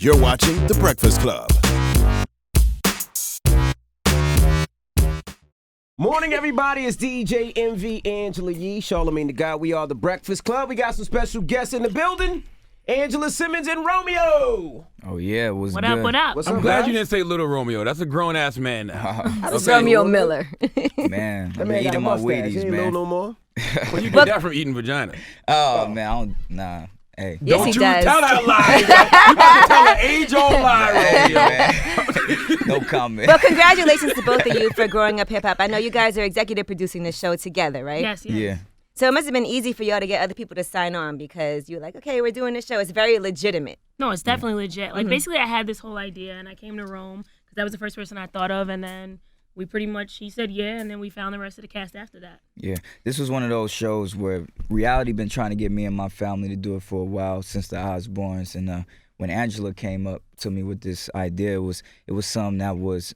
You're watching The Breakfast Club. Morning, everybody. It's DJ MV, Angela Yee, Charlamagne the God. We are The Breakfast Club. We got some special guests in the building. Angela, Simmons and Romeo. Oh, yeah. It was What good. up, what up? What's I'm up, glad guys? you didn't say Little Romeo. That's a grown-ass man now. That's Romeo Miller. Man, That I've man been got a eating my mustache. Wheaties, He ain't man. little no more. Well, you get that from eating vagina. Oh, man, I don't, nah. Hey. Yes, Don't he you does. tell that lie. Tell an age-old lie, Hey, Romeo. man. No comment. Well, congratulations to both of you for growing up hip-hop. I know you guys are executive producing this show together, right? Yes. Yeah. So it must have been easy for y'all to get other people to sign on because you're like, okay, we're doing this show. It's very legitimate. No, it's definitely legit. Like, basically, I had this whole idea, and I came to Rome because that was the first person I thought of, and then we pretty much, he said yeah, and then we found the rest of the cast after that. Yeah. This was one of those shows where reality been trying to get me and my family to do it for a while since the Osbournes. And when Angela came up to me with this idea, it was something that was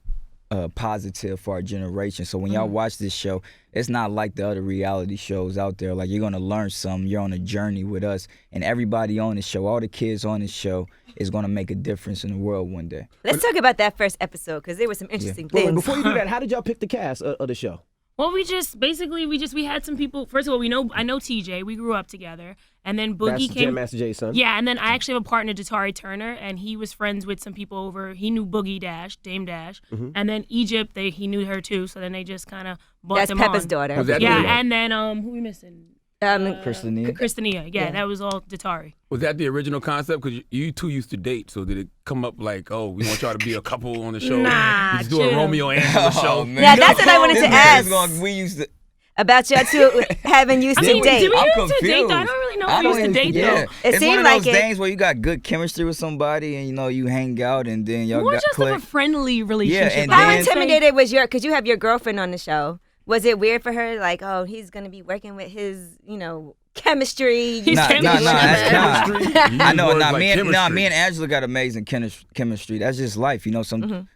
positive for our generation. So when y'all watch this show, it's not like the other reality shows out there. Like, you're going to learn something. You're on a journey with us. And everybody on this show, all the kids on this show, is going to make a difference in the world one day. Let's talk about that first episode because there were some interesting Wait, things. before you do that, how did y'all pick the cast of the show? Well, we had some people. First of all, I know TJ. We grew up together, and then That's Boogie came. Jam Master Jay's son. Yeah, and then I actually have a partner, Datari Turner, and he was friends with some people over. He knew Boogie Dash, Dame Dash, and then Egypt. He knew her too, so then they just kind of brought That's them Peppa's on. daughter. Was that Yeah, the, and then who we missing? Christina? Christina. Yeah, that was all Datari. was that the original concept? Because you two used to date, so did it come up like, oh, we want y'all to be a couple on the show? Nah, Let's do a chill. Romeo Angela show. man. Yeah, that's what I wanted This to man is ask. we used to... About y'all two having used I to mean, date. did we I'm used to date though? I confused. don't really know I if we used don't to date yeah. though. It It's seemed one of like those it. things where you got good chemistry with somebody and, you hang out and then y'all More got just of a clicked. friendly relationship. and How then- intimidated was because you have your girlfriend on the show? Was it weird for her? Like, oh, he's going to be working with his, chemistry. He's Nah, chemistry. I know. Words Nah, like me and chemistry. Angela got amazing chemistry. That's just life,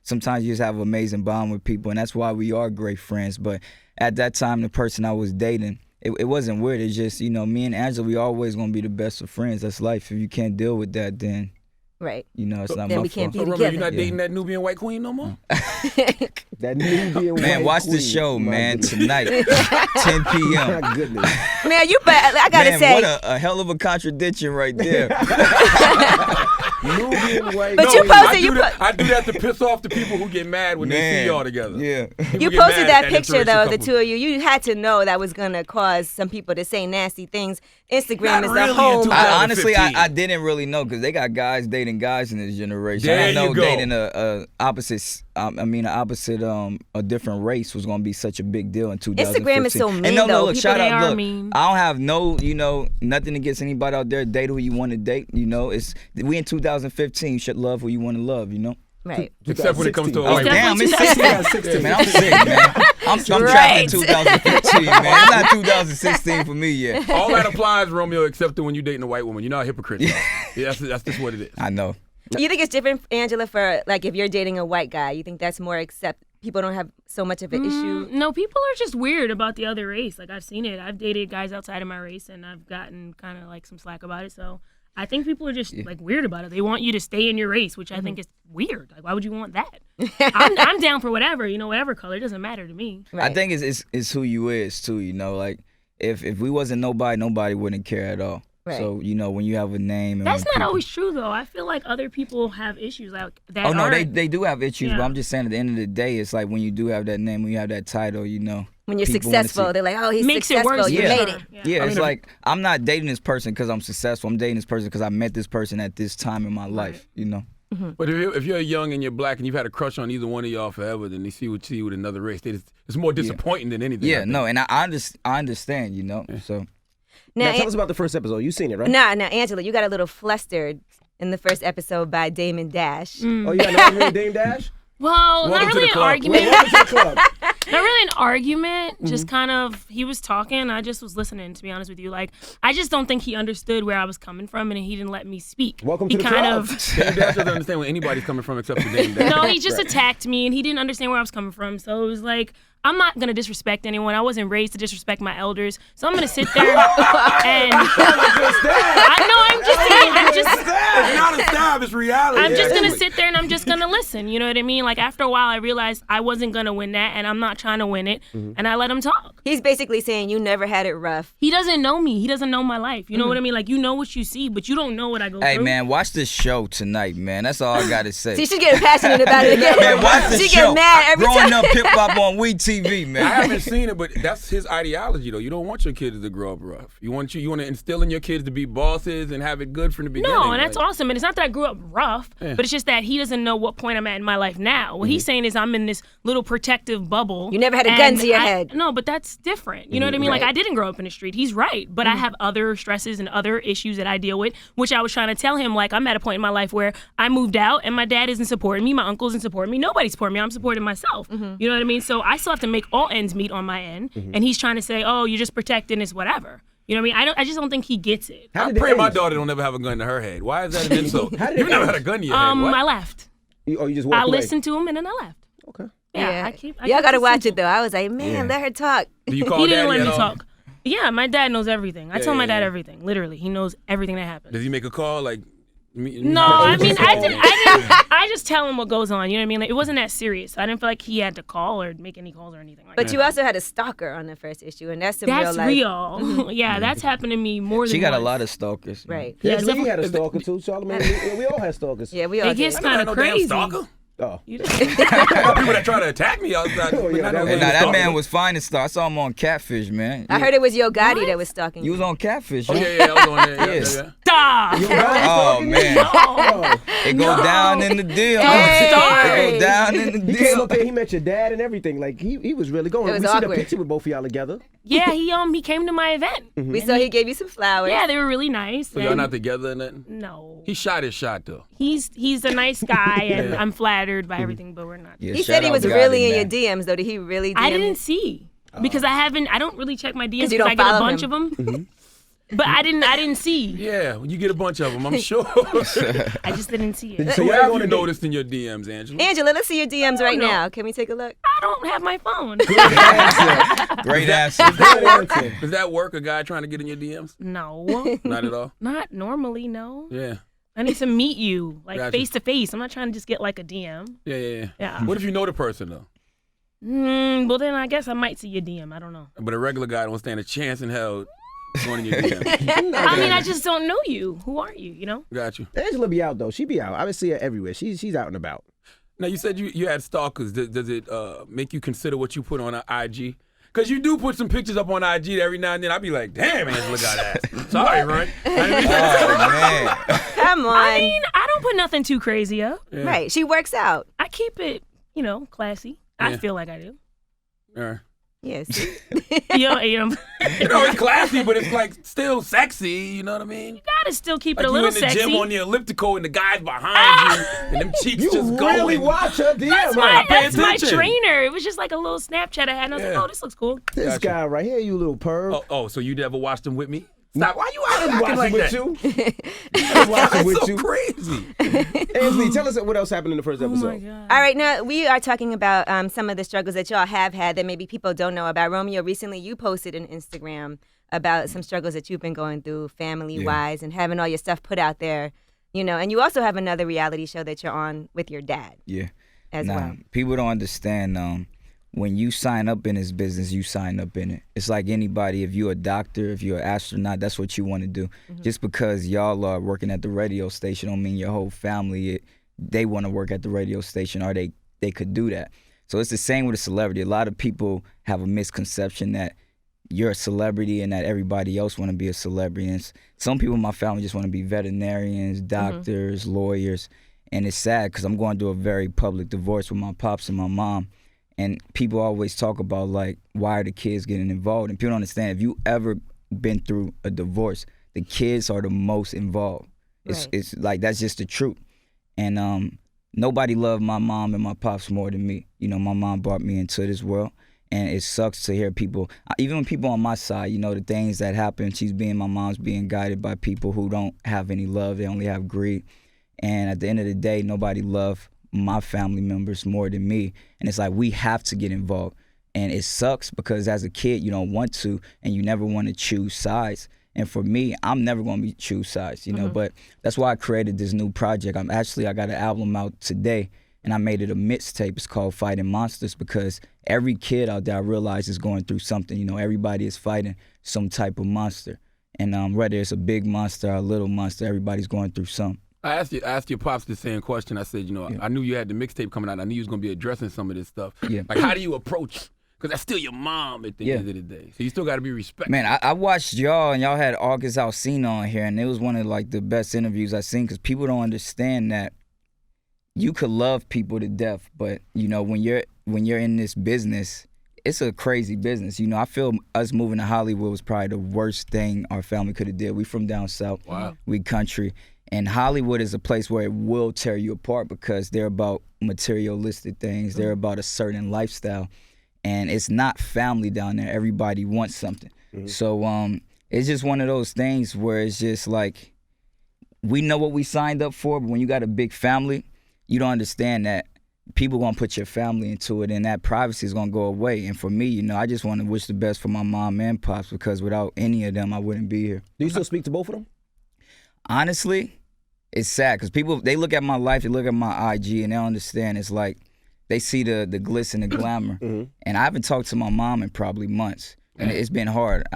Sometimes you just have an amazing bond with people, and that's why we are great friends. But at that time, the person I was dating, it wasn't weird. It's just, me and Angela, we always gonna be the best of friends. That's life. If you can't deal with that, then Right. it's not Then my we can't fault. be So, Romeo, together. you're not Yeah. dating that Nubian white queen no more? That Nubian Man, white watch the queen. show, My man, goodness. tonight, 10 p.m. My goodness. Man, I got to Man, say. what a hell of a contradiction right there. Nubian white But queen. you posted- I do that to piss off the people who get mad when they see y'all together. Yeah. People You get posted mad that at picture, interracial though, the couples. two of you. You had to know that was going to cause some people to say nasty things. Instagram Not is really a home. until- Honestly, 2015. I didn't really know because they got guys dating guys in this generation. There I didn't know you go. dating a different race was gonna be such a big deal in 2015. Instagram is so mean, And no, though. look, People, shout they out, are look. mean. I don't have nothing against anybody out there. Date who you want to date. We in 2015. You should love who you want to love. Right. Except when it comes to a Oh white damn, definitely it's 16. Man, I'm sick, man. I'm trapped in 2015, man. It's not 2016 for me yet. All that applies, Romeo, except to when you're dating a white woman. You're not a hypocrite. Yeah, that's just what it is. I know. You think it's different, Angela, for like if you're dating a white guy? You think that's more people don't have so much of an issue? No, people are just weird about the other race. Like, I've seen it. I've dated guys outside of my race, and I've gotten kind of like some slack about it. So I think people are just like weird about it. They want you to stay in your race, which I think is weird. Like, why would you want that? I'm down for whatever, whatever color. It doesn't matter to me. Right. I think it's who you is too. Like if we wasn't nobody wouldn't care at all. Right. So when you have a name, and That's when not people- always true, though. I feel like other people have issues like that. Oh no, aren't. they do have issues, Yeah. but I'm just saying at the end of the day, it's like when you do have that name, when you have that title, when you're people wanna successful, see- they're like, oh, he's Makes it successful. worse. You Yeah. made it. Yeah, I it's mean, like I'm not dating this person because I'm successful. I'm dating this person because I met this person at this time in my life. But if you're young and you're black and you've had a crush on either one of y'all forever, then they see what you see with another race. It's more disappointing than anything. I Yeah, think. no, and I understand. So Now, Now, tell us about the first episode. You've seen it, right? now, Angela, you got a little flustered in the first episode by Damon Dash. Oh, you got an argument with Dame Dash? Well, Welcome not to really the an club. argument. Welcome to the club. Not really an argument. Just kind of, he was talking. I just was listening, to be honest with you. Like, I just don't think he understood where I was coming from, and he didn't let me speak. Welcome he to the kind club. of. Dame Dash doesn't understand where anybody's coming from except for Dame Dash. No, he just attacked me, and he didn't understand where I was coming from. So it was like, I'm not gonna disrespect anyone. I wasn't raised to disrespect my elders, so I'm gonna sit there and. I know. I'm just saying. It's not a style. job is reality. I'm just gonna Exactly. sit there and I'm just gonna listen. You know what I mean? Like after a while, I realized I wasn't gonna win that, and I'm not trying to win it, and I let him talk. He's basically saying you never had it rough. He doesn't know me. He doesn't know my life. You know what I mean? Like you know what you see, but you don't know what I go Hey through. man, watch this show tonight, man. That's all I gotta say. See, she's getting passionate about it again. Man, watch the she show. get mad every Growing time. up hip hop on We TV, man. I haven't seen it, but that's his ideology, though. You don't want your kids to grow up rough. You want to instill in your kids to be bosses and have it good from the beginning. No, and that's like, awesome. And it's not that I grew up rough, but it's just that he doesn't know what point I'm at in my life now. What he's saying is I'm in this little protective bubble. You never had a gun and to your head. No, but that's different. You know what I mean? Like I didn't grow up in the street. He's right. But I have other stresses and other issues that I deal with, which I was trying to tell him, like I'm at a point in my life where I moved out and my dad isn't supporting me, my uncle isn't supporting me, nobody's supporting me. I'm supporting myself. You know what I mean? So I still have to make all ends meet on my end. And he's trying to say, oh, you're just protecting this, whatever. You know what I mean? I just don't think he gets it. How I did it pray my end? daughter don't ever have a gun to her head. Why is that an insult? How did it You've never end? had a gun to your head. What? I left. You just walked I away. listened to him and then I left. Okay. Yeah, I Y'all keep gotta it watch it simple. though. I was like, man, let her talk. Do you call He didn't daddy let me at all? talk. Yeah, my dad knows everything. I tell my dad yeah. everything. Literally, he knows everything that happens. Does he make a call like? No, I mean, I just tell him what goes on. You know what I mean? Like, it wasn't that serious. I didn't feel like he had to call or make any calls or anything like But that. you also had a stalker on the first issue, and that's in That's real life. real. Yeah, that's happened to me more than She got a once. lot of stalkers. Right. Yeah, Yeah, Lee had a stalker too. Charlamagne, we all had stalkers. Yeah, we all It gets did. kind of no crazy. damn stalker. Oh. You- I got people that try to attack me outside. Oh, yeah, And now that man was fine and stuff. I saw him on Catfish, man. I heard it was Yo Gotti that was stalking You was on Catfish. Oh huh? yeah, I was on there. Yeah, Yes. yeah, yeah. Stop. Oh man, Oh. it go down in the deal. Hey. It go down in the He came deal. up there, he met your dad and everything. Like he was really going. It was we see awkward. the picture with both of y'all together. Yeah, he came to my event. We saw he gave you some flowers. Yeah, they were really nice. So y'all and- not together or nothing? No. He shot his shot though. He's a nice guy, and Yeah. I'm flattered by everything, but we're not. Yeah, He shout said he out was Gotti, really in man. your DMs though. Did he really? DM I didn't see because I don't really check my DMs 'Cause you because don't I get a follow bunch him. of them. But I didn't see. Yeah, when you get a bunch of them, I'm sure. I just didn't see it. So y'all what have going you to noticed in your DMs, Angela? Angela, let's see your DMs right no. now. Can we take a look? I don't have my phone. Great answer. Good answer. Does that work? A guy trying to get in your DMs? No, Not at all. not normally. No. Yeah. I need to meet you, like Gotcha. face to face. I'm not trying to just get like a DM. Yeah. Yeah. What if you know the person though? Well, then I guess I might see your DM. I don't know. But a regular guy don't stand a chance in hell going in your DMs. I mean, I just don't know you. Who are you? You know? Got you. Angela be out though. She be out. I would see her everywhere. She's out and about. Now you said you had stalkers. Does it make you consider what you put on IG? Because you do put some pictures up on IG every now and then. I be like, damn, Angela got ass. Sorry, Run. Oh man. Come on. I mean, I don't put nothing too crazy up. Yeah. Right. She works out. I keep it, classy. Yeah. I feel like I do. All right. Yes. You know, It's classy, but it's like still sexy. You know what I mean? gotta still keep Like it a you little in the sexy. gym on the elliptical and the guy's behind you, and them cheeks You just really going. watch her DM. That's huh? that's my attention. trainer. It was just like a little Snapchat I had, and I was like, Yeah. oh, this looks cool. This Gotcha. guy right here, you little perv. Oh, so you never watched them with me? Stop. Why you out I'm acting watching like with that? you. I'm watching That's with so you. crazy. Ansley, tell us what else happened in the first Oh my episode. god. All right, now we are talking about some of the struggles that y'all have had that maybe people don't know about. Romeo, recently you posted on Instagram about some struggles that you've been going through family-wise and having all your stuff put out there, and you also have another reality show that you're on with your dad Yeah. as Nah, well. people don't understand. When you sign up in this business, you sign up in it. It's like anybody. If you're a doctor, if you're an astronaut, that's what you want to do. Just because y'all are working at the radio station don't mean your whole family, they want to work at the radio station or they could do that. So it's the same with a celebrity. A lot of people have a misconception that you're a celebrity and that everybody else want to be a celebrity. And some people in my family just want to be veterinarians, doctors, lawyers. And it's sad because I'm going through a very public divorce with my pops and my mom. And people always talk about, like, why are the kids getting involved? And people don't understand, if you ever been through a divorce, the kids are the most involved. Right. It's like, that's just the truth. And nobody loved my mom and my pops more than me. My mom brought me into this world. And it sucks to hear people, even when people on my side, the things that happen, my mom's being guided by people who don't have any love. They only have greed. And at the end of the day, nobody loved my family members more than me. And it's like, we have to get involved. And it sucks because as a kid, you don't want to, and you never want to choose sides. And for me, I'm never going to be shoe size, you know. But that's why I created this new project. I got an album out today, and I made it a mixtape. It's called Fighting Monsters, because every kid out there I realize is going through something. You know, everybody is fighting some type of monster. And whether it's a big monster or a little monster, everybody's going through something. I asked your pops the same question. I said, I knew you had the mixtape coming out. I knew you was going to be addressing some of this stuff. Yeah. Like, how do you approach it? Because that's still your mom at the end of the day. So you still got to be respectful. Man, I watched y'all, and y'all had August Alsina on here, and it was one of like the best interviews I've seen, because people don't understand that you could love people to death, but you know, when you're in this business, it's a crazy business. You know, I feel us moving to Hollywood was probably the worst thing our family could have did. We from down south. Wow. We country. And Hollywood is a place where it will tear you apart, because they're about materialistic things. They're about a certain lifestyle. And it's not family down there. Everybody wants something. So it's just one of those things where it's just like, we know what we signed up for, but when you got a big family, you don't understand that people gonna put your family into it, and that privacy is gonna go away. And for me, you know, I just want to wish the best for my mom and pops, because without any of them, I wouldn't be here. Do you still speak to both of them? Honestly, it's sad, because people, they look at my life, they look at my IG, and they don't understand. It's like they see the glitz and the glamour. And I haven't talked to my mom in probably months, and it's been hard.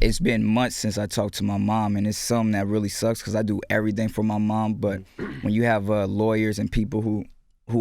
It's been months since I talked to my mom, and it's something that really sucks, because I do everything for my mom. But when you have lawyers and people who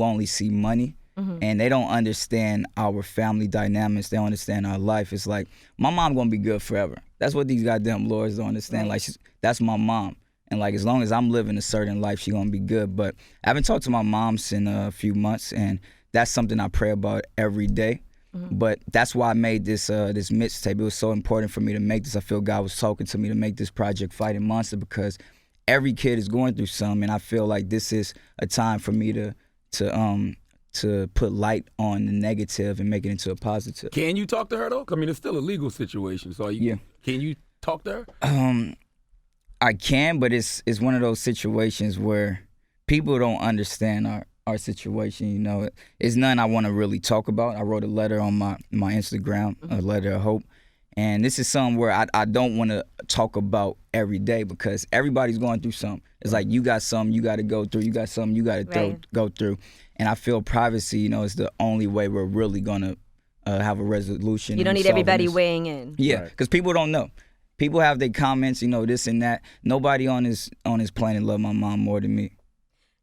only see money, and they don't understand our family dynamics, they don't understand our life, it's like, my mom gonna be good forever. That's what these goddamn lawyers don't understand. Like, that's my mom. And like, as long as I'm living a certain life, she gonna be good. But I haven't talked to my mom in a few months, and that's something I pray about every day. But that's why I made this this mixtape. It was so important for me to make this. I feel God was talking to me to make this project, Fighting Monster, because every kid is going through something, and I feel like this is a time for me to put light on the negative and make it into a positive. Can you talk to her though? I mean, it's still a legal situation. So can you talk to her? I can, but it's one of those situations where people don't understand our situation. You know, it's nothing I want to really talk about. I wrote a letter on my Instagram, a letter of hope. And this is something where I don't want to talk about every day, because everybody's going through something. It's like, you got something you got to go through. You got something you got to go through. And I feel privacy, you know, is the only way we're really going to have a resolution. You don't need everybody weighing in. Yeah, because people don't know. People have their comments, you know, this and that. Nobody on this planet love my mom more than me.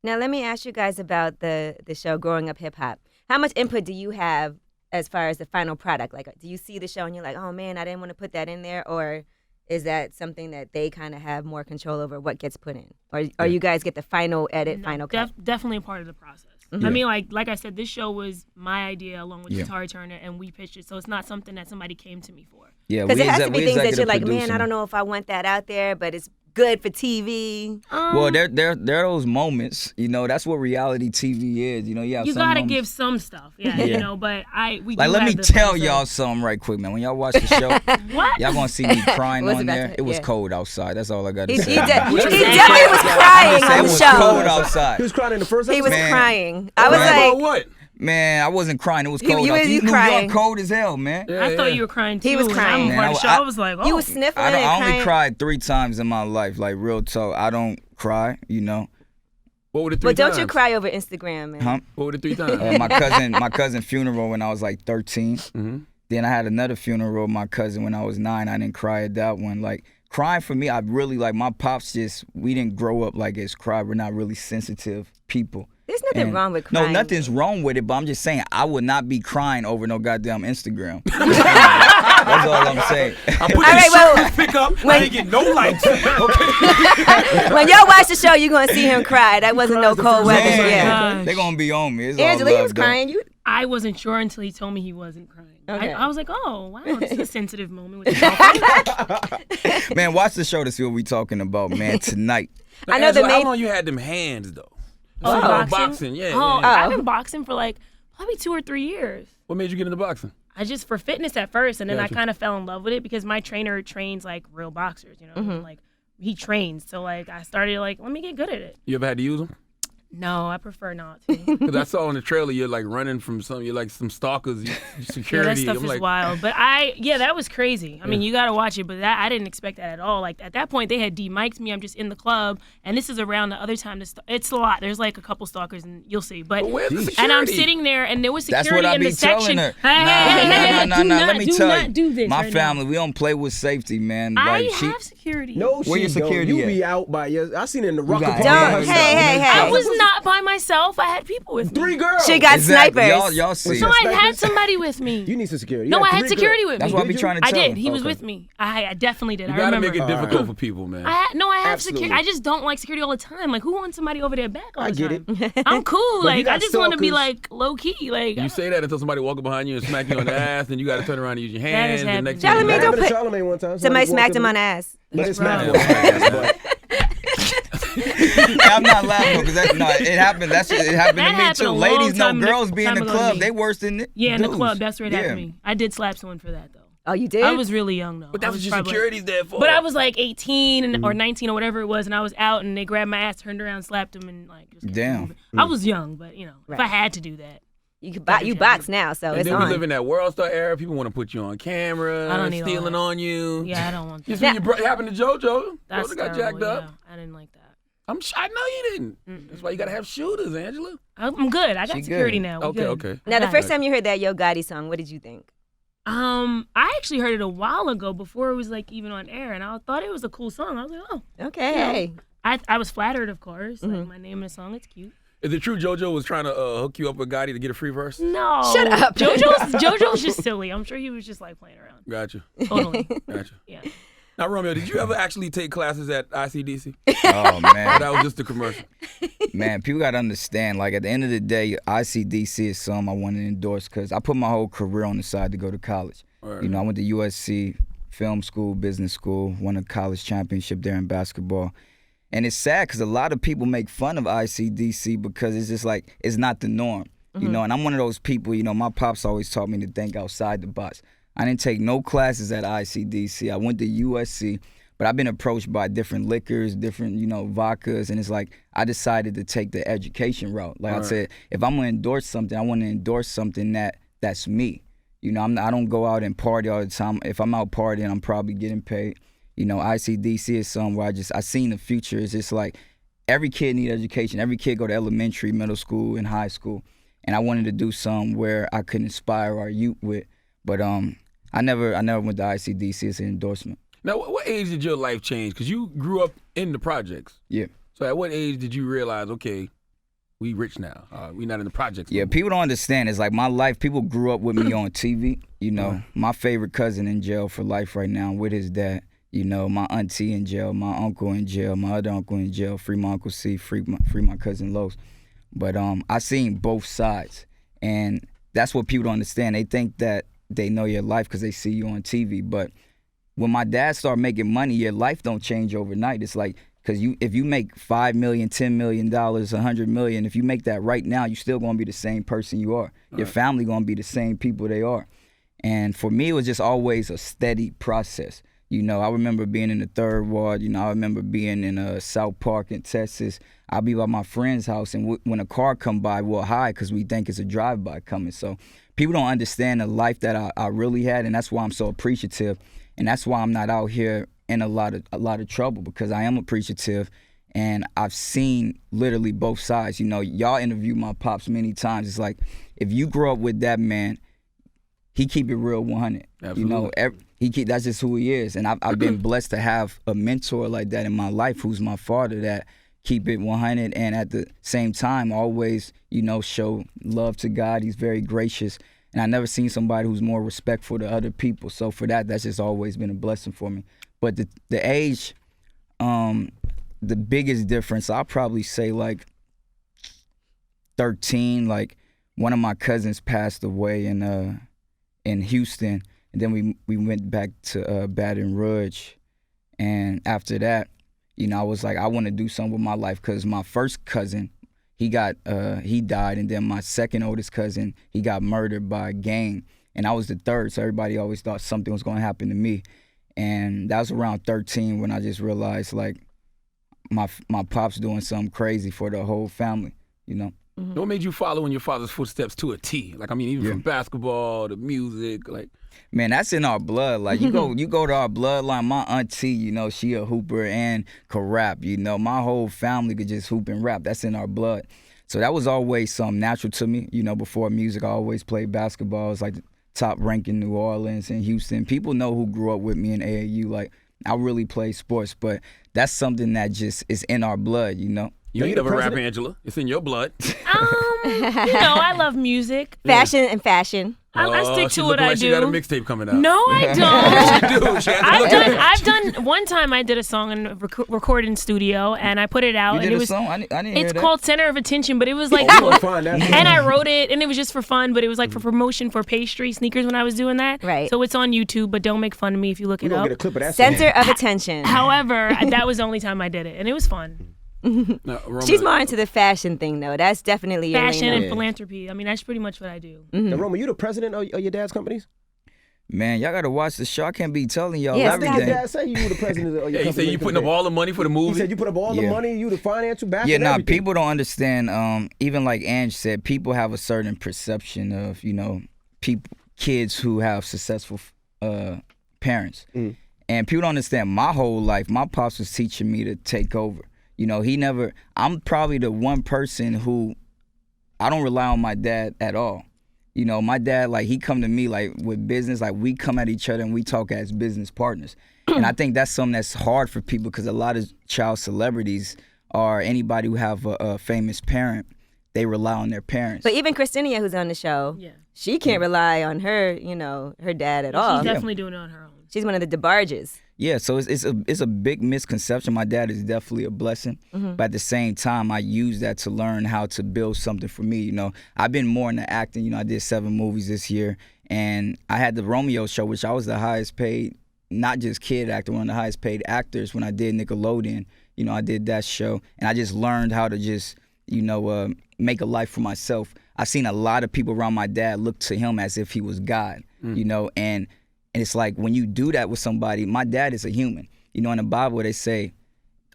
Now, let me ask you guys about the show, Growing Up Hip Hop. How much input do you have as far as the final product? Like, do you see the show and you're like, oh, man, I didn't want to put that in there? Or is that something that they kind of have more control over what gets put in? Or you guys get the final edit, final cut? Definitely a part of the process. I mean, like I said, this show was my idea along with Tari Turner, and we pitched it. So it's not something that somebody came to me for. Yeah, because it has to be things that you're like, man, I don't know if I want that out there, but it's good for TV. Well, there are those moments, you know. That's what reality TV is, you know. You gotta give some stuff, you know. But we like, let me tell y'all something right quick, man. When y'all watch the show, what? Y'all gonna see me crying on there. It was cold outside. That's all I got to say. He definitely was crying on the show. It was cold outside. He was crying in the first episode? He was crying. I was like, what? Man, I wasn't crying. It was cold. You New crying. York cold as hell, man. Yeah, I thought you were crying too. He was crying. Man, I was like, oh. You were sniffling and I only crying. cried 3 times in my life, like real talk. I don't cry, you know. What were the 3 times? But don't you cry over Instagram, man. Huh? What were the 3 times? My cousin funeral when I was like 13. Then I had another funeral with my cousin when I was 9. I didn't cry at that one. Like, crying for me, I really, like, my pops we didn't grow up like as cry. We're not really sensitive people. There's nothing wrong with crying. No, nothing's wrong with it, but I'm just saying I would not be crying over no goddamn Instagram. That's all I'm saying. I put this shirt pick up, I didn't get no likes. Okay. When y'all watch the show, you're going to see him cry. That wasn't no cold weather. Yeah. They're going to be on me. It's Angela, he was crying. I wasn't sure until he told me he wasn't crying. Okay. I was like, oh, wow, this is a sensitive moment with the Man, watch the show to see what we talking about, man, tonight. Now, I know Angela, how long you had them hands, though? Boxing, yeah. I've been boxing for like probably 2 or 3 years. What made you get into boxing? I just, for fitness at first, and then I kind of fell in love with it because my trainer trains like real boxers, you know, like he trains. So like I started like, let me get good at it. You ever had to use them? No, I prefer not to. Because I saw on the trailer you're like running from you're like some stalkers, security. Yeah, that stuff is wild. But that was crazy. I mean, you got to watch it, but I didn't expect that at all. Like at that point, they had de-mic'd me. I'm just in the club, and this is around the other time. It's a lot. There's like a couple stalkers, and you'll see. But where's the security? and I'm sitting there, and there was security That's what I in be the section. telling her. Hey, No. Let me tell you. Do this my right family, now. we don't play with safety, man. I Like, have security. No, Where your she don't. security You at? be out by your. I seen it in the Rucker got- Park. Don't. Hey. I was not by myself. I had people with me. 3 girls. She got exactly. snipers. Y'all see. So Yeah, I snipers. had somebody with me. You need some security. No, You I had had 3 security girls. with me. That's what I be Did trying to I tell did. them. He was Okay. with me. I definitely did. You I gotta remember. make it difficult for people, man. I have Absolutely. security. I just don't like security all the time. Like, who wants somebody over their back all I the get time? it. I'm cool. But you Like, got I just want to be stalkers. like low key. Like, You say that until somebody walking behind you and smack you on the ass, then you got to turn around and use your hands. has The next happened. thing you Charlamagne, That know- don't happened to put- Charlamagne one time. Somebody walked smacked up him and- on the ass. They smacked him Right. on the ass, but I'm not laughing because it happened. It happened That to me happened too. a long Ladies know time girls be in time the ago to club. me. They worse than the yeah, in the dudes. club. That's where it happened to Yeah. me. I did slap someone for that though. Oh, you did? I was really young though. But I that's was what your probably- security's there for. But I was like 18 or 19 or whatever it was, and I was out, and they grabbed my ass, turned around, slapped him, and like. Just kept Damn. moving. I was young, but if Right. I had to do that, You box now, so And it's then we on. live in that world star era. People want to put you on camera, I don't need all stealing that. on you. yeah, I don't want that. Just when it happened to JoJo. That's JoJo got terrible, jacked up. yeah. I didn't like that. I know you didn't. That's why you gotta have shooters, Angela. I'm good. I got She security good. now. We Okay, good. okay. Now, the Okay. first time you heard that Yo Gotti song, what did you think? I actually heard it a while ago before it was like even on air, and I thought it was a cool song. I was like, oh, Okay, hey. I was flattered, of course. Like my name in the song, it's cute. Is it true JoJo was trying to hook you up with Gotti to get a free verse? No, Shut up. JoJo's just silly. I'm sure he was just like playing around. Gotcha. Totally. Gotcha. Yeah. Now, Romeo, did you ever actually take classes at ICDC? Oh Or man, that was just a commercial? man, people gotta understand. Like at the end of the day, ICDC is something I want to endorse because I put my whole career on the side to go to college. Right. You know, I went to USC, film school, business school, won a college championship there in basketball. And it's sad because a lot of people make fun of ICDC because it's just like, it's not the norm, you know? And I'm one of those people, you know, my pops always taught me to think outside the box. I didn't take no classes at ICDC. I went to USC, but I've been approached by different liquors, different, you know, vodkas, and it's like, I decided to take the education route. Like I said, if I'm gonna endorse something, I wanna endorse something that's me. You know, I don't go out and party all the time. If I'm out partying, I'm probably getting paid. You know, ICDC is something where I seen the future. It's just like every kid need education. Every kid go to elementary, middle school, and high school. And I wanted to do something where I could inspire our youth with. But I never went to ICDC as an endorsement. Now, what age did your life change? Because you grew up in the projects. Yeah. So at what age did you realize, okay, we rich now. We not in the projects. Yeah, no more? people don't understand. It's like my life, people grew up with me on TV. You know, my favorite cousin in jail for life right now with his dad. You know, my auntie in jail, my uncle in jail, my other uncle in jail, free my Uncle C, free my cousin Los. But I seen both sides. And that's what people don't understand. They think that they know your life because they see you on TV. But when my dad started making money, your life don't change overnight. It's like, because if you make $5 million, $10 million, $100 million, if you make that right now, you're still going to be the same person you are. Your family going to be the same people they are. And for me, it was just always a steady process. You know, I remember being in the Third Ward. You know, I remember being in South Park in Texas. I'll be by my friend's house, and when a car come by, we'll hide because we think it's a drive-by coming. So people don't understand the life that I really had, and that's why I'm so appreciative. And that's why I'm not out here in a lot of trouble, because I am appreciative, and I've seen literally both sides. You know, y'all interviewed my pops many times. It's like, if you grow up with that man, he keep it real 100. Absolutely. You know, that's just who he is. And I've been blessed to have a mentor like that in my life, who's my father, that keep it 100 and at the same time always, you know, show love to God. He's very gracious. And I never seen somebody who's more respectful to other people. So for that's just always been a blessing for me. But the age, the biggest difference, I'll probably say like 13. Like one of my cousins passed away in Houston, and then we went back to Baton Rouge. And after that, you know, I was like, I want to do something with my life, because my first cousin, he died, and then my second oldest cousin, he got murdered by a gang, and I was the third, so everybody always thought something was going to happen to me. And that was around 13 when I just realized, like, my pop's doing something crazy for the whole family. you know. What made you follow in your father's footsteps to a T? Like, I mean, even from basketball to music, like. Man, that's in our blood. Like you go to our bloodline. My auntie, you know, she a hooper and could rap. You know, my whole family could just hoop and rap. That's in our blood. So that was always something natural to me. You know, before music, I always played basketball. It's like the top rank in New Orleans and Houston. People know who grew up with me in AAU. Like I really play sports, but that's something that just is in our blood. You know. You ain't never rap, Angela. It's in your blood. I love music. Fashion and fashion. I stick to what I do. She got a mixtape coming out. No, I don't. She do. She has I've done. One time I did a song in a recording studio, and I put it out. You did and it a was, song? I didn't hear It's that. called Center of Attention, but it was like, and I wrote it, and it was just for fun, but it was like for promotion for pastry sneakers when I was doing that. Right. So it's on YouTube, but don't make fun of me if you look it We're up. gonna get a clip of that. Center of Attention. However, that was the only time I did it, and it was fun. No, She's more into the fashion thing, though. That's definitely your Fashion lane. and philanthropy. I mean, that's pretty much what I do. Now, Roma, you the president of your dad's companies? Man, y'all gotta watch the show. I can't be telling y'all Yeah, I think your everything. dad said you were the president of your Yeah, he company. said you putting up all the money for the movie. He said you put up all the Yeah. money, you the financial back. Yeah, and nah, everything. people don't understand. Even like Ange said, people have a certain perception of, you know, kids who have successful parents. And people don't understand my whole life, my pops was teaching me to take over. You know, I'm probably the one person who, I don't rely on my dad at all. You know, my dad, like, he come to me, like, with business, like, we come at each other and we talk as business partners. And I think that's something that's hard for people because a lot of child celebrities or anybody who have a famous parent, they rely on their parents. But even Christina, who's on the show, she can't rely on her, her dad at all. She's definitely doing it on her own. She's one of the DeBarges. Yeah, so it's a big misconception. My dad is definitely a blessing, but at the same time, I use that to learn how to build something for me. You know, I've been more into acting. You know, I did 7 movies this year, and I had the Romeo show, which I was the highest paid, not just kid actor, one of the highest paid actors when I did Nickelodeon. You know, I did that show, and I just learned how to just, make a life for myself. I've seen a lot of people around my dad look to him as if he was God, you know, and it's like when you do that with somebody, my dad is a human. You know, in the Bible they say,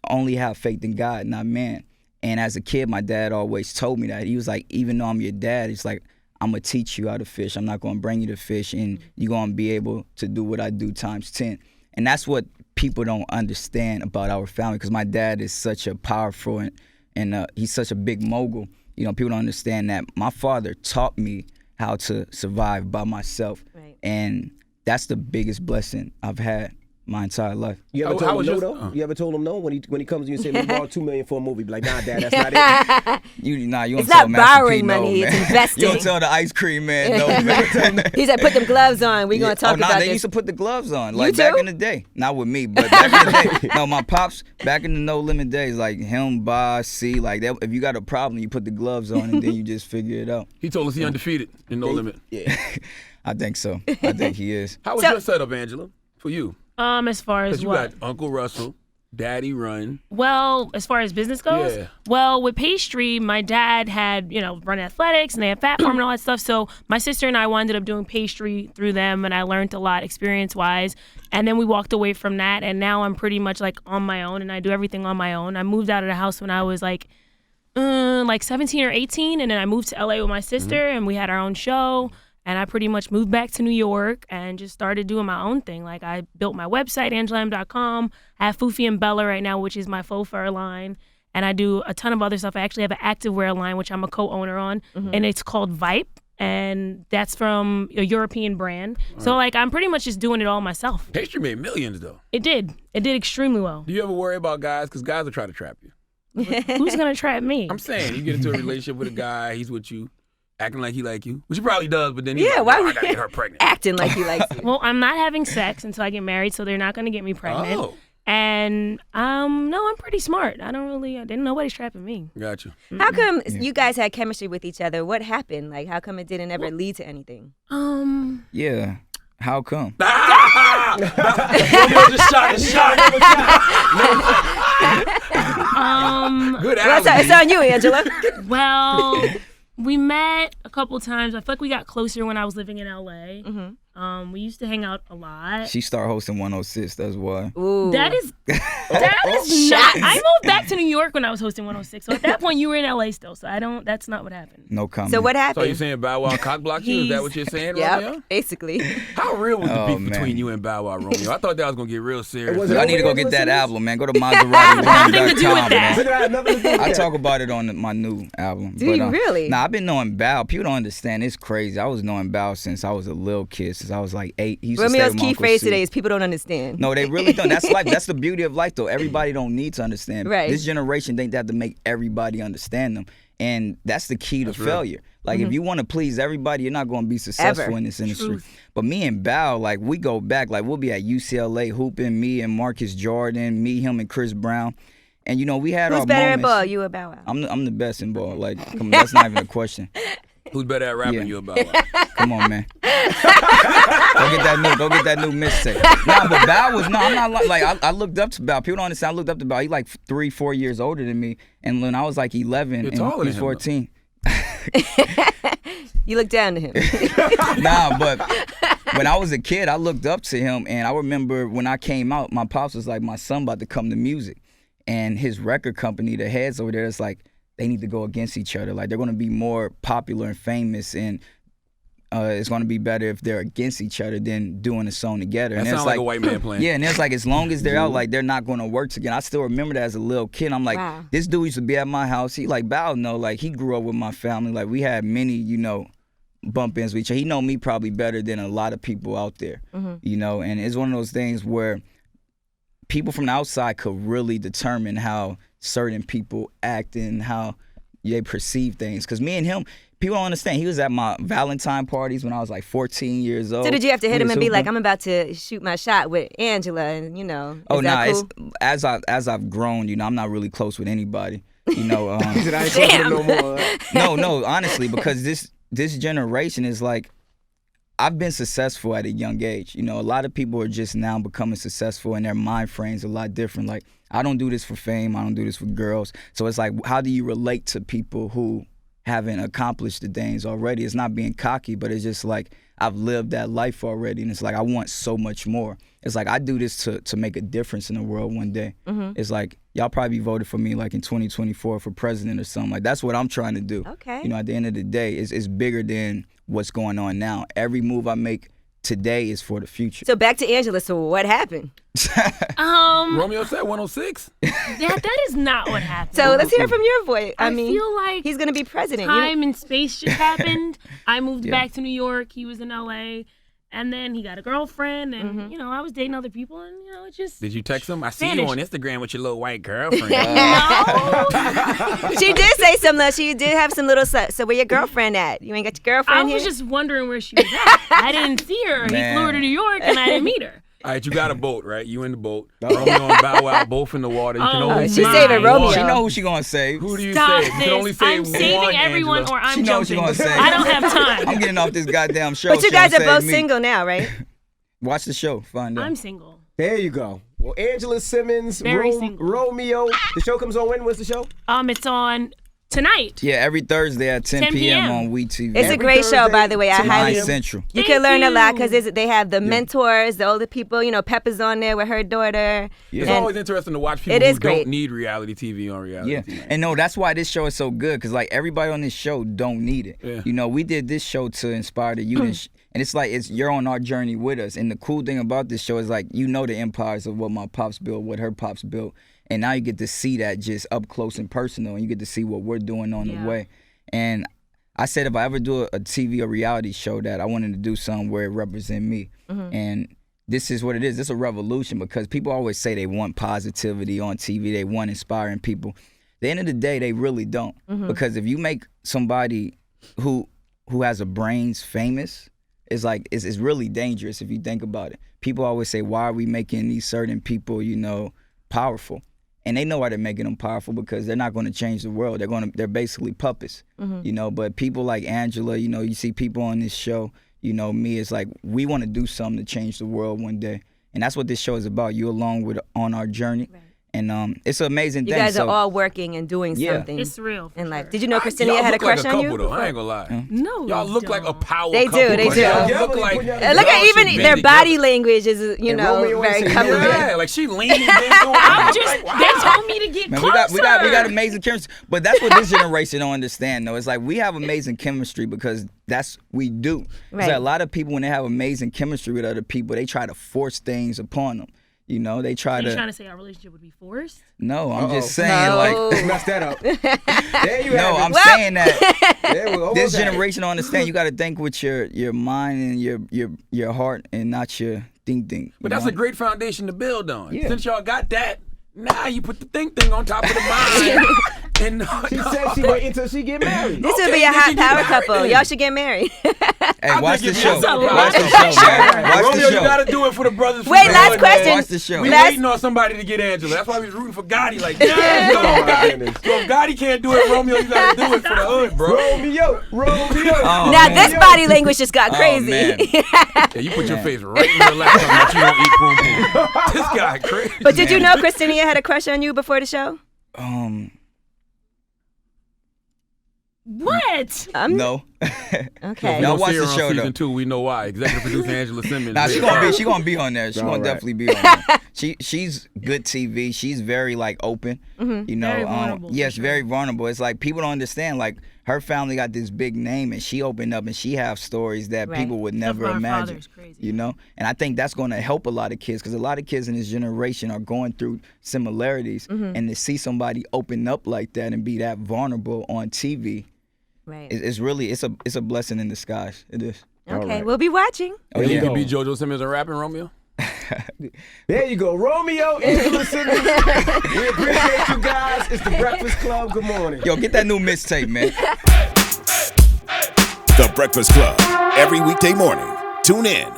only have faith in God, not man. And as a kid, my dad always told me that. He was like, even though I'm your dad, it's like, I'm going to teach you how to fish. I'm not going to bring you to fish, and you're going to be able to do what I do times 10. And that's what people don't understand about our family, because my dad is such a powerful and he's such a big mogul. You know, people don't understand that. My father taught me how to survive by myself. Right. And that's the biggest blessing I've had my entire life. You ever told him no, though? You ever told him no when he comes to you and say, "Let me borrow $2 million for a movie"? Be like, "Nah, Dad, that's not it." You don't It's tell not Master borrowing P no, money, man. it's investing. You don't tell the ice cream man no, man. He said, "Put them gloves on. We're gonna talk about they this." used to put the gloves on, You like too? back in the day. Not with me, but back in the day. No, my pops back in the No Limit days, like him, Boss, C, like that. If you got a problem, you put the gloves on and then you just figure it out. He told us he undefeated in No Limit. Yeah, I think so. I think he is. How was your setup, Angela, for you? As far as Because you what? got Uncle Russell, Daddy Run. Well, as far as business goes, Yeah. well, with pastry, my dad had, run athletics and they had Fat Farm and all that stuff. So my sister and I ended up doing pastry through them, and I learned a lot experience-wise. And then we walked away from that, and now I'm pretty much like on my own, and I do everything on my own. I moved out of the house when I was like 17 or 18, and then I moved to LA with my sister, and we had our own show. And I pretty much moved back to New York and just started doing my own thing. Like, I built my website, angelam.com. I have Foofy and Bella right now, which is my faux fur line. And I do a ton of other stuff. I actually have an activewear line, which I'm a co-owner on. And it's called Vipe. And that's from a European brand. So, like, I'm pretty much just doing it all myself. Pastry made millions, though. It did. It did extremely well. Do you ever worry about guys? Because guys will try to trap you. Who's going to trap me? I'm saying, you get into a relationship with a guy, he's with you, acting like he like you, which he probably does, but then he's Yeah, like, why "Oh, I would- gotta get her pregnant." Acting like he likes you. Well, I'm not having sex until I get married, so they're not going to get me pregnant. Oh, And no, I'm pretty smart. I didn't nobody's trapping me. got you. How come you guys had chemistry with each other? What happened? Like, how come it didn't ever lead to anything? Yeah. How come? Romeo just shot a shot. Good Well, it's alley. on you, Angela. Well, we met a couple times. I feel like we got closer when I was living in LA. We used to hang out a lot. She started hosting 106. That's why. Ooh. That is not. I moved back to New York when I was hosting 106. So at that point, you were in LA still. So that's not what happened. No comment. So what So happened? you saying Bow Wow cock blocked you? Is that what you're saying, Romeo? Yep, basically. How real was the Oh, beef man. between you and Bow Wow, Romeo? I thought that was gonna get real serious. Was it I need to go Angela get that Simmons? album, man. Go to Maserati. Nothing to do with that. Look at that, nothing to do with I that. talk about it on my new album. Do you really? Nah, I've been knowing Bow. People don't understand. It's crazy. I was knowing Bow since I was a little kid, since I was like 8. He used to stay Romeo's with my key Uncle phrase Sue. today is people don't understand. No, they really don't. That's life. That's the beauty of life, though. Everybody don't need to understand. Right. This generation think they have to make everybody understand them, and that's the key to failure. Like, if you want to please everybody, you're not going to be successful Ever. in this industry. But me and Bow, like, we go back. Like, we'll be at UCLA hooping. Me and Marcus Jordan. Me, him, and Chris Brown. And we had Who's our better at moments. ball, you or Bow Wow? I'm the best in ball. Like, come on, that's not even a question. Who's better at rapping, Yeah. you or Bow Wow? Come on, man. Go get that new mixtape. Nah, but Bow was I'm not like I looked up to Bow. People don't understand. I looked up to Bow. He like 3-4 years older than me, and when I was like 11 You're and taller he's than him, 14. You look down to him. Nah, but when I was a kid, I looked up to him, and I remember when I came out, my pops was like, my son about to come to music, and his record company, the heads over there, it's like they need to go against each other. Like, they're going to be more popular and famous, and it's going to be better if they're against each other than doing a song together. That And sounds it's like a white man playing. Yeah, and it's like as long as they're out, like they're not going to work together. I still remember that as a little kid. I'm like, Wow. this dude used to be at my house. He like Bow, like he grew up with my family. Like we had many, bump ins with each other. He know me probably better than a lot of people out there, and it's one of those things where people from the outside could really determine how certain people act and how they perceive things. Because me and him, people don't understand. He was at my Valentine parties when I was like 14 years old. So did you have to hit We him was and be like, hooping. I'm about to shoot my shot with Angela, and Oh is no, that cool? it's as I've grown, I'm not really close with anybody. He said, I ain't close with him no more. No, honestly, because this generation is like, I've been successful at a young age. A lot of people are just now becoming successful, and their mind frame's a lot different. Like, I don't do this for fame. I don't do this for girls. So it's like, how do you relate to people who haven't accomplished the things already? It's not being cocky, but it's just like, I've lived that life already, and it's like, I want so much more. It's like, I do this to make a difference in the world one day. It's like, y'all probably voted for me like in 2024 for president or something. Like, that's what I'm trying to do. Okay. At the end of the day, it's bigger than what's going on now. Every move I make today is for the future. So back to Angela. So what happened? Romeo said 106. That is not what happened. So let's hear it from your voice. I mean, feel like he's gonna be president. time and space just happened. I moved Yeah. back to New York. He was in LA. And then he got a girlfriend, and Mm-hmm. I was dating other people, and it just. Did you text him? I see you Vanished. on Instagram with your little white girlfriend. No. She did say something. She did have some little. So where your girlfriend at? You ain't got your I girlfriend here? was just wondering where she was at. I didn't see her. Man. He flew her to New York, and I didn't meet her. All right, you got a boat, right? You in the boat. Romeo and Bow Wow both in the water. You can Oh, only she's save saving one. Romeo. She know who she gonna save. Who do you Stop save? You this. can only save I'm saving one, everyone, Angela. or I'm She know what she jumping. gonna say. I don't have time. I'm getting off this goddamn show. But you She guys don't are both save me. single now, right? Watch the show. Find out. I'm single. There you go. Well, Angela Simmons, Very single. Romeo. The show comes on when? When's the show? It's on tonight. Yeah, every Thursday at 10 10 p.m. p.m. on WeTV. It's a Every great show, Thursday, by the way. I 10 highly. 9 Central. You Thank can learn a lot you. because they have the mentors, the older people. Pepper's on there with her daughter. It's Yeah. always interesting to watch people It is who great. don't need reality TV on reality Yeah, TV. and no, that's why this show is so good, because like everybody on this show don't need it. Yeah. We did this show to inspire the youth, and it's like you're on our journey with us. And the cool thing about this show is like the empires of what my pops built, what her pops built, and now you get to see that just up close and personal, and you get to see what we're doing on the way. And I said if I ever do a TV or reality show, that I wanted to do something where it represent me, and this is what it is. This is a revolution, because people always say they want positivity on TV, they want inspiring people. At the end of the day, they really don't. Because if you make somebody who has a brains famous, it's like it's really dangerous if you think about it. People always say, why are we making these certain people, powerful? And they know why they're making them powerful, because they're not going to change the world. They're basically puppets, But people like Angela, you see people on this show, me, it's like we want to do something to change the world one day. And that's what this show is about. You along with on our journey. Right. And it's an amazing You thing. guys are all working and doing Yeah. something It's real. in life. Sure. Did you know Christina Y'all had a look like crush on couple, you? though. I ain't gonna lie. No, Y'all you look like a don't. power They couple. do, they but do. Y'all Yeah, look but like you put Look Y'all at should even be their together. body language is, you And know, Romeo very ain't say comforting. Yeah, like she leaned into I'm it. just. Like, They wow. told me to get Man, closer. we got amazing chemistry, but that's what this generation don't understand though. It's like we have amazing chemistry because that's we do. It's like Right. a lot of people when they have amazing chemistry with other people, they try to force things upon them. You know, they try Are you to. trying to say our relationship would be forced? No, I'm Uh-oh. just saying No. like. Mess that up. There you No, have I'm it. saying that There we go. this Almost had it. generation don't understand. You got to think with your mind and your heart and not your think. But that's a great foundation to build on. Yeah. Since y'all got that, now you put the thing on top of the mind. And She said she wait until she get married. This would Okay, be a they hot can get power married couple. then. Y'all should get married. Hey, watch the think if show. that's a Watch lot the of show, man. pressure. Watch Romeo, the you show. gotta do it for the brothers. from Wait, the last hood, question. man. Watch the show. We Last- waiting on somebody to get Angela. That's why we was rooting for Gotti. Like, yeah, come on, Gotti. So if Gotti can't do it, Romeo, you gotta do it for the hood, bro. Romeo. Oh, Now man. this body language just got Oh, crazy. man. Yeah, you put your face right in your lap talking about you don't eat poom poom. This guy crazy. But did you know Christina had a crush on you before the show? What? No. Okay. We Y'all don't watch see her the on show, season though. 2. We know why. Executive producer Angela Simmons. Nah, she gonna be on there. She All gonna right. definitely be on there. She's good TV. She's very like open. You know, Very vulnerable, yes, for sure. very vulnerable. It's like people don't understand. Like her family got this big name, and she opened up, and she have stories that Right. people would Stuff never about her imagine. father's crazy. You know, and I think that's going to help a lot of kids because a lot of kids in this generation are going through similarities, and to see somebody open up like that and be that vulnerable on TV. Right. It's really it's a blessing in disguise. It is. Okay, right. we'll be watching. Oh, You yeah. can be JoJo Simmons and rapping, Romeo? There you go. Romeo, Angela Simmons. We appreciate you guys. It's the Breakfast Club. Good morning. Yo, get that new mixtape, man. The Breakfast Club. Every weekday morning. Tune in.